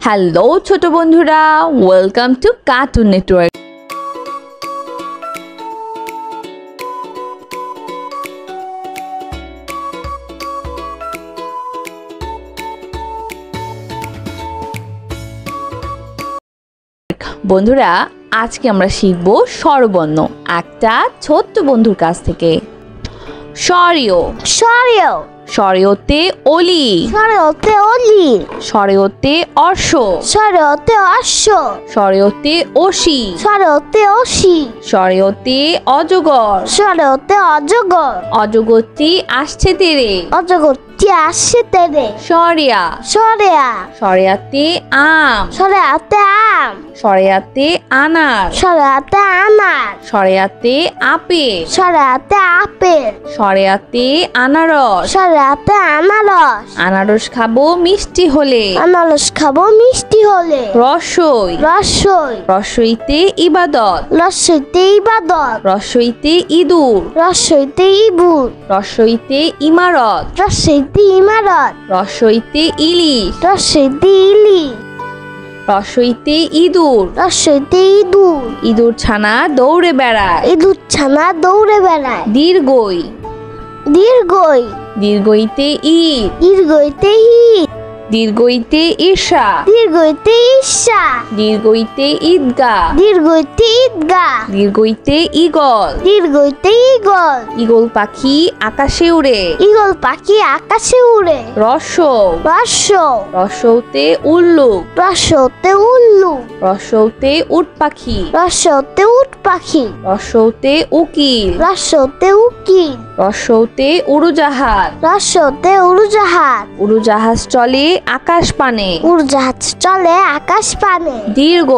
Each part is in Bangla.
হ্যালো ছোট বন্ধুরা, ওয়েলকাম টু কার্টুন নেটওয়ার্ক। বন্ধুরা, আজকে আমরা শিখব স্বরবর্ণ একটা ছোট্ট বন্ধুর কাছ থেকে। স্বরীয় স্বরীয় স্বরীয়তে অলি, স্বরীয়তে অলি, স্বরীয়তে অর্শ, স্বরীয়তে অশ্ব, স্বরীয়তে অসি, স্বরীয়তে অসি, স্বরীয়তে অজগর, স্বরীয়তে অজগর, অজগরটি আসছে তেরে, অজগরটি আসছে তেরে, স্বরিয়া স্বরিয়া, স্বরিয়াতে আম, স্বরিয়াতে আম, স্বরিয়াতে আনার, স্বরিয়াতে আনার, স্বরিয়াতে আপেল, স্বরিয়াতে আপেল, স্বরিয়াতে আনারস, স্বরিয়াতে আনারস, আনারস খাবো মিষ্টি হলে, আনারস খাবো মিষ্টি হলে, রসই রসই, রসইতে ইবাদত, রসইতে ইবাদত, রসইতে ইঁদুর, রসইতে ইবুর, রসইতে ইমারত, রসইতে ইমারত, রসইতে ইলিশ, রসইতে ইলিশ, রসইতে ইঁদুর, রসইতে ইঁদুর, ইঁদুর ছানা দৌড়ে বেড়ায়, ইঁদুর ছানা দৌড়ে বেড়ায়, দীর্ঘই দীর্ঘই, দীর্ঘইতে ঈদ, দীর্ঘইতে ঈদ, দীর্ঘইতে ঈর্ষা, দীর্ঘইতে ঈর্ষা, দীর্ঘইতে ঈদগাহ, দীর্ঘইতে ঈদগাহ, দীর্ঘইতে ঈগল, দীর্ঘইতে ঈগল, ঈগল পাখি আকাশে উড়ে, ঈগল পাখি আকাশে উড়ে, রসৌ, রস্য, রসৌতে উল্লুক, রস্যতে উল্লুক, রসৌতে উট পাখি, রস্যতে উট পাখি, রসৌতে উকিল, রস্যতে উকিল, রসৌতে উড়োজাহাজ, রস্যতে উড়োজাহাজ, উড়োজাহাজ চলে আকাশ পানে, উড়োজাহাজ চলে আকাশ পানে, দীর্ঘ,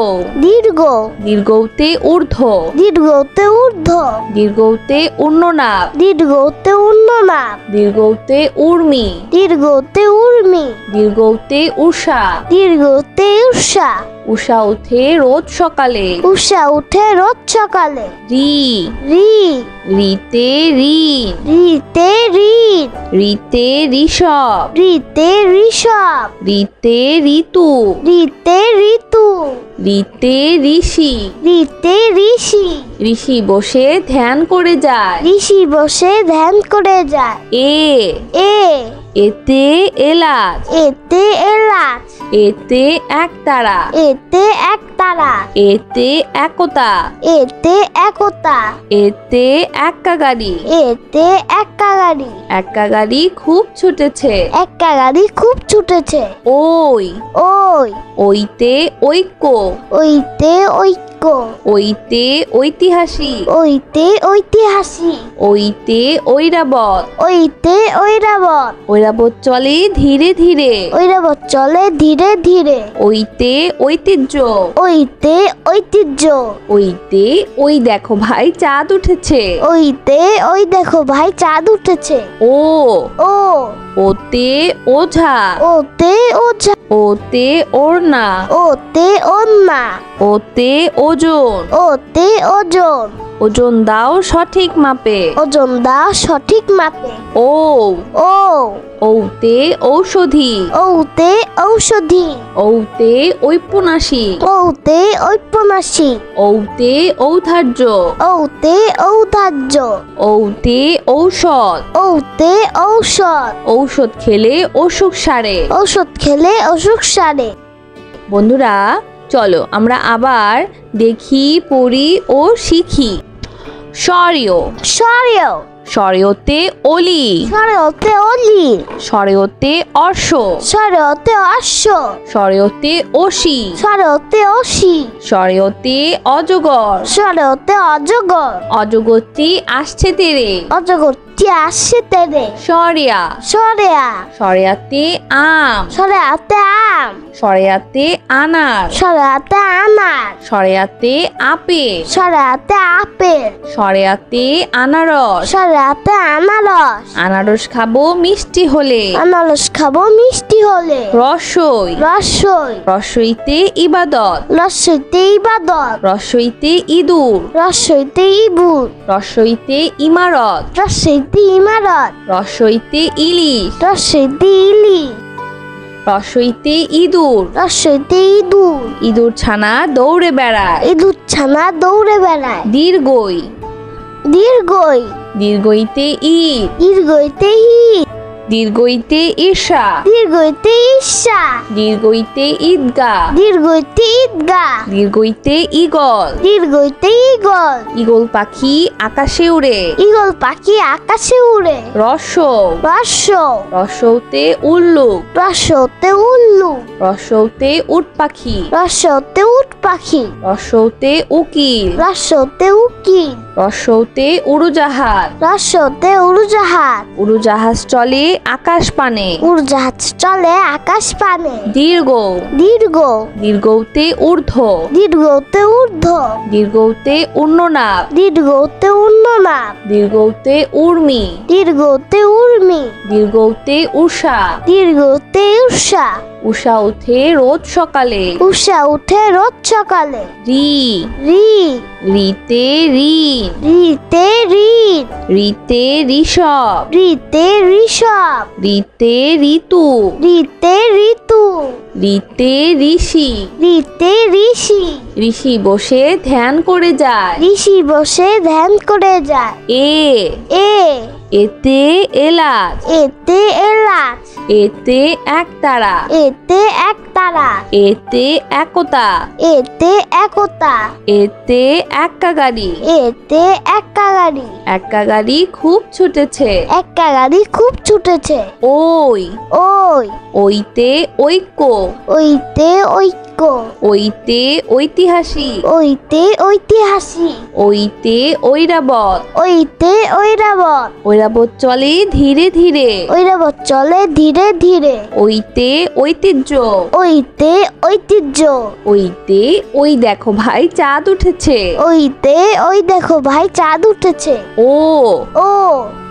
দীর্ঘ, দীর্ঘতে ঊর্ধ্ব, দীর্ঘতে ঊর্ধ্ব, দীর্ঘতে উন্ননাদ, দীর্ঘতে উন্ননাদ, দীর্ঘতে উর্মি, দীর্ঘতে উর্মি, দীর্ঘতে উষা, দীর্ঘতে উষা, উষা উঠে রোজ সকালে, উষা উঠে রোজ সকালে, রি, রি, রিতে ঋণ, রিতে ঋণ, রিতে ঋষভ, রিতে ঋষভ, রিতে ঋতু, রিতে ঋতু, রিতে ঋষি, রিতে ঋষি, ঋষি বসে ধ্যান করে যায়, ঋষি বসে ধ্যান করে যায়, এ, এ, এতে এলাচ, এতে এলাচ, এতে একতারা, এতে একতারা, এতে একতা, এতে একতা, এতে এক্কা গাড়ি, এতে এক্কা গাড়ি, এক্কা গাড়ি খুব ছুটেছে, এক্কা গাড়ি খুব ছুটেছে, ওই, ওই, ওইতে ঐক্য, ওইতে ঐক্য, ওইতে ঐতিহাসিক, ওইতে ঐতিহাসিক, ওইতে ঐরাবত, ওইতে ঐরাবত, ঐরাবত চলে ধীরে ধীরে, ঐরাবত চলে ধীরে ধীরে, ওইতে ঐতিহ্য, ওইতে ঐতিহ্য, ওইতে ওই দেখো ভাই চাঁদ উঠেছে, ওইতে ওই দেখো ভাই চাঁদ উঠেছে, ও, ও, ওতে ওঝা, ওতে ওঝা, ওতে ওড়না, ওতে ওন্না, ওতে ওজন, ওতে ওজন, ওজন দাও সঠিক মাপে, ওজন দা সঠিক মাপে, ও, ও, ঔতে ঔষধি, ওতে ঔষধি, ঔতে ঔপন্যাসিক, ওতে ঔপন্যাসিক, ঔতে ঔধার্য, ওতে ঔদার্য, ঔতে ঔষধ, ওতে ঔষধ, ঔষধ খেলে অসুখ সারে। ঔষধ খেলে অসুখ সারে। বন্ধুরা, চলো আমরা আবার দেখি, পড়ি ও শিখি। স্বরীয় স্বরীয় স্বরীয়তে অলি, স্বরীয়তে অলি, স্বরীয়তে অর্শ, স্বরীয়তে অশ্ব, স্বরীয়তে অসি, স্বরীয়তে অসি, স্বরীয়তে অজগর, স্বরীয়তে অজগর, অজগরটি আসছে তেরে, অজগরটি আসছে তেরে, স্বরিয়া স্বরিয়া, স্বরিয়াতে আম, স্বরিয়াতে আম, স্বরিয়াতে আনার, স্বরিয়াতে আনার, স্বরিয়াতে আপেল, স্বরিয়াতে আপেল, স্বরিয়াতে আনারস, স্বরিয়াতে আনারস, আনারস খাবো মিষ্টি হলে, আনারস খাবো মিষ্টি হলে, রসই, রসই, রসইতে ইবাদত, রসইতে ইবাদত, রসইতে ইঁদুর, রসইতে ইবুর, রসইতে ইমারত, রসইতে ইমারত, রসইতে ইলিশ, রসইতে ইলিশ, রসইতে ইঁদুর। রসইতে ইঁদুর। ইঁদুর ছানা দৌড়ে বেড়ায়। ইঁদুর ছানা দৌড়ে বেড়ায়। দীর্ঘই। দীর্ঘই। দীর্ঘইতে ইট। দীর্ঘইতে ইট। দীর্ঘইতে ঈর্ষা। দীর্ঘইতে ঈর্ষা। দীর্ঘইতে ঈদগাহ। দীর্ঘইতে ঈদগাহ। দীর্ঘইতে ঈগল। দীর্ঘইতে ঈগল। ঈগল পাখি আকাশে উড়ে। ঈগল পাখি আকাশে উড়ে। রসৌ। রসৌ। রসৌতে উল্লুক। রসৌতে উল্লুক। রসৌতে উট পাখি। রসৌতে উট পাখি। রসৌতে উকিল। রসৌতে উকিল। রসৌতে উড়োজাহাজ। রসৌতে উড়োজাহাজ। উড়োজাহাজ চলে আকাশ পানে। উড়োজাহাজ চলে আকাশ পানে। দীর্ঘ। দীর্ঘ। দীর্ঘতে ঊর্ধ্ব। দীর্ঘতে ঊর্ধ্ব। দীর্ঘতে উন্ননাদ। দীর্ঘতে উন্ননাদ। দীর্ঘতে উর্মি। দীর্ঘতে উর্মি। দীর্ঘতে উষা। দীর্ঘতে উষা। উষা উঠে রোজ সকালে। উষা উঠে রোজ সকালে। রি। রি। রিতে ঋণ। রিতে ঋণ। রিতে ঋষভ। রিতে ঋষভ। রিতে ঋতু। রিতে ঋতু। রিতে ঋষি। রিতে ঋষি। ঋষি বসে ধ্যান করে যায়। ঋষি বসে ধ্যান করে যায়। এ। এ। এতে এলাচ। এতে এলাচ। এতে একতারা। এতে একতারা। এতে একতা। এতে একতা। এতে এক্কা গাড়ি। এতে এক্কা গাড়ি। এক্কা গাড়ি খুব ছুটেছে। এক্কা গাড়ি খুব ছুটেছে। ওই। ওই। ওইতে ঐক্য। ওইতে ঐক্য। ওইতে ঐতিহাসিক। ওইতে ঐতিহাসিক। ওইতে ঐরাবত। ওইতে ঐরাবত। ঐরাবত চলে ধীরে ধীরে। ঐরাবত চলে ধীরে ধীরে। ওইতে ঐতিহ্য। ওইতে ঐতিহ্য। ওইতে ওই দেখো ভাই চাঁদ উঠেছে। ওইতে ওই দেখো ভাই চাঁদ উঠেছে। ও। ও।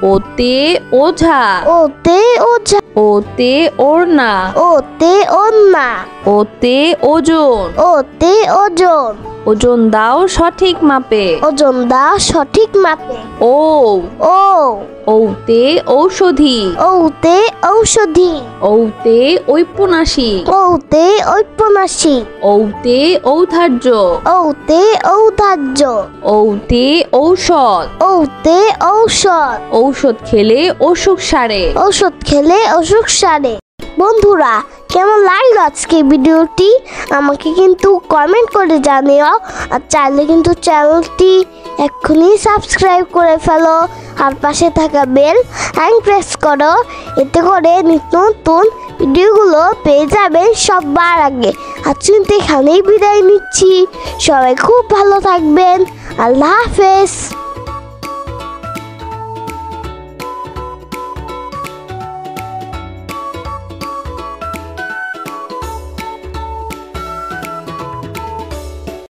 ওতে ওঝা। ওতে ওঝা। ওতে ওড়না। ওতে ওন্না। ওতে ওজন। ওতে ওজন। ওজন দাও সঠিক মাপে। ওজন দাও সঠিক মাপে। ও। ও। ঔতে ঔষধি। ওতে ঔষধি। ঔতে ঔপন্যাসিক। ওতে ঔপন্যাসিক। ঔতে ঔদার্য। ওতে ঔদার্য। ঔতে ঔষধ। ওতে ঔষধ। ঔষধ খেলে অসুখ সারে। ঔষধ খেলে অসুখ সারে। বন্ধুরা, কেমন লাগলো আজকে ভিডিওটি আমাকে কিন্তু কমেন্ট করে জানিও। আর চাইলে কিন্তু চ্যানেলটি এক্ষুনি সাবস্ক্রাইব করে ফেলো আর পাশে থাকা বেল প্রেস করো। এতে করে নিত্য নতুন ভিডিওগুলো পেয়ে যাবেন সবার আগে। আজ কিন্তু এখানেই বিদায় নিচ্ছি। সবাই খুব ভালো থাকবেন। আল্লাহ হাফেজ।